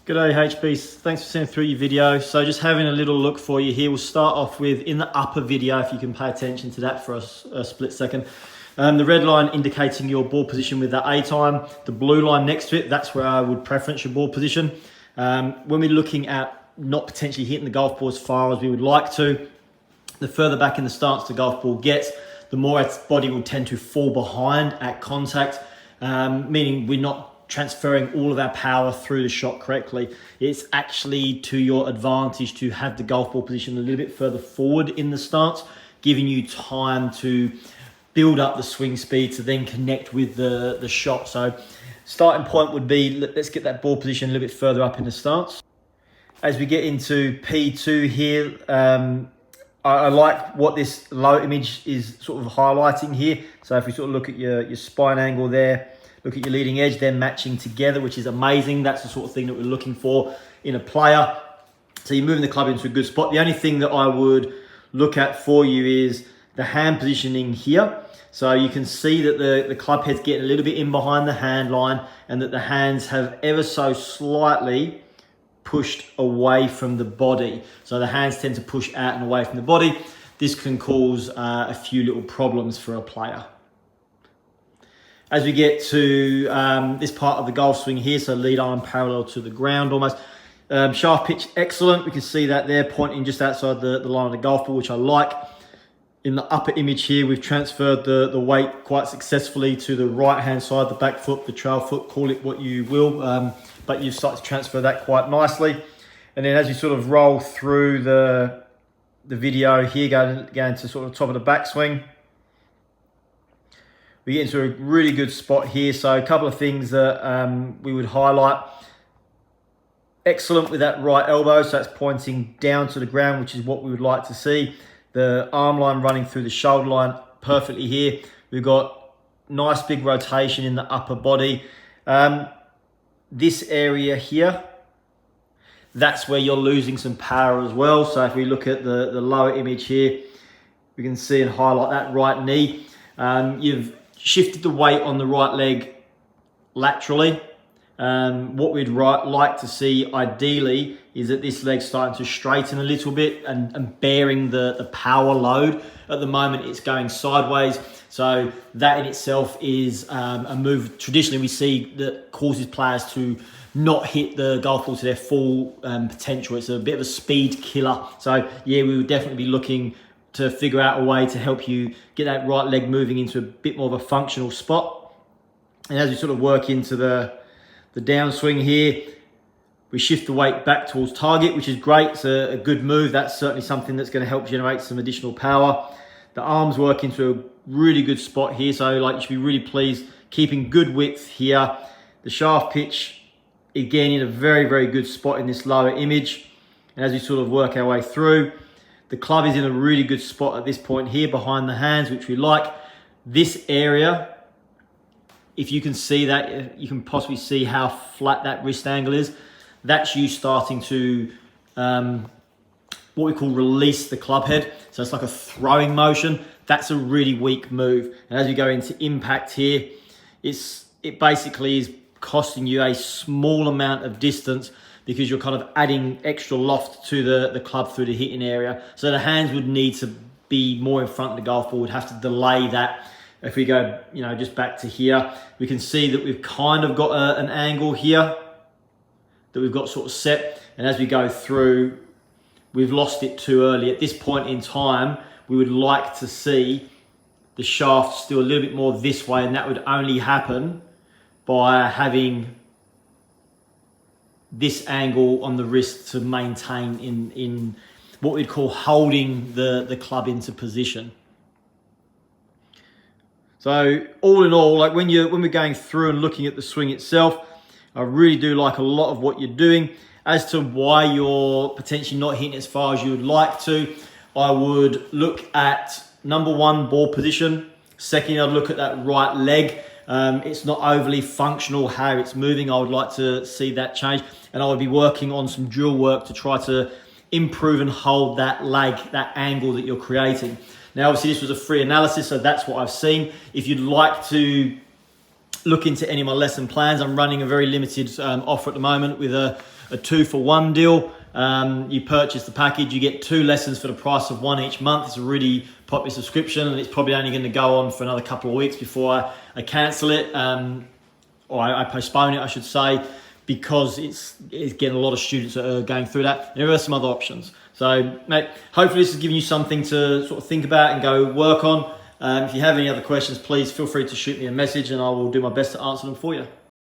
G'day HBs, thanks for sending through your video. So just having a little look for you here. We'll start off with, in the upper video, if you can pay attention to that for a split second. The red line indicating your ball position with that A time. The blue line next to it, that's where I would preference your ball position. When we're looking at not potentially hitting the golf ball as far as we would like to, the further back in the stance the golf ball gets, the more its body will tend to fall behind at contact, meaning we're not transferring all of our power through the shot correctly. It's actually to your advantage to have the golf ball position a little bit further forward in the stance, giving you time to build up the swing speed to then connect with the shot. So starting point would be, let's get that ball position a little bit further up in the stance. As we get into P2 here, I like what this low image is sort of highlighting here. So if we sort of look at your spine angle there, look at your leading edge, they're matching together, which is amazing. That's the sort of thing that we're looking for in a player. So you're moving the club into a good spot. The only thing that I would look at for you is the hand positioning here. So you can see that the club head's getting a little bit in behind the hand line and that the hands have ever so slightly pushed away from the body. So the hands tend to push out and away from the body. This can cause a few little problems for a player. As we get to this part of the golf swing here, so lead arm parallel to the ground almost. Shaft pitch, excellent. We can see that there pointing just outside the line of the golf ball, which I like. In the upper image here, we've transferred the weight quite successfully to the right-hand side, the back foot, the trail foot, call it what you will. But you've started to transfer that quite nicely. And then as you sort of roll through the video here, going to sort of top of the backswing, we get into a really good spot here. So a couple of things that we would highlight. Excellent with that right elbow, so that's pointing down to the ground, which is what we would like to see. The arm line running through the shoulder line perfectly here. We've got nice big rotation in the upper body. This area here, that's where you're losing some power as well. So if we look at the lower image here, we can see and highlight that right knee. You've shifted the weight on the right leg laterally. What we'd like to see ideally is that this leg's starting to straighten a little bit and bearing the power load. At the moment it's going sideways, so that in itself is a move traditionally we see that causes players to not hit the golf ball to their full potential. It's a bit of a speed killer. So yeah, we would definitely be looking to figure out a way to help you get that right leg moving into a bit more of a functional spot. And as we sort of work into the downswing here, we shift the weight back towards target, which is great. It's a good move. That's certainly something that's going to help generate some additional power. The arms work into a really good spot here. So like you should be really pleased, keeping good width here. The shaft pitch, again, in a very, very good spot in this lower image. And as we sort of work our way through, the club is in a really good spot at this point here behind the hands, which we like. This area, if you can see that, you can possibly see how flat that wrist angle is. That's you starting to, what we call release the club head. So it's like a throwing motion. That's a really weak move. And as we go into impact here, it basically is costing you a small amount of distance because you're kind of adding extra loft to the club through the hitting area. So the hands would need to be more in front of the golf ball, would have to delay that. If we go, just back to here, we can see that we've kind of got an angle here that we've got sort of set. And as we go through, we've lost it too early. At this point in time, we would like to see the shaft still a little bit more this way, and that would only happen by having this angle on the wrist to maintain in what we'd call holding the club into position. So all in all, like when we're going through and looking at the swing itself, I really do like a lot of what you're doing. As to why you're potentially not hitting as far as you would like to, I would look at number one, ball position. Second, I'd look at that right leg. It's not overly functional how it's moving. I would like to see that change. And I would be working on some drill work to try to improve and hold that leg, that angle that you're creating. Now, obviously this was a free analysis, so that's what I've seen. If you'd like to look into any of my lesson plans. I'm running a very limited offer at the moment with a 2-for-1 deal. You purchase the package, you get 2 lessons for the price of 1 each month. It's a really popular subscription, and it's probably only going to go on for another couple of weeks before I cancel it, or I postpone it, I should say, because it's getting a lot of students that are going through that. There are some other options. So, mate, hopefully this has given you something to sort of think about and go work on. If you have any other questions, please feel free to shoot me a message and I will do my best to answer them for you.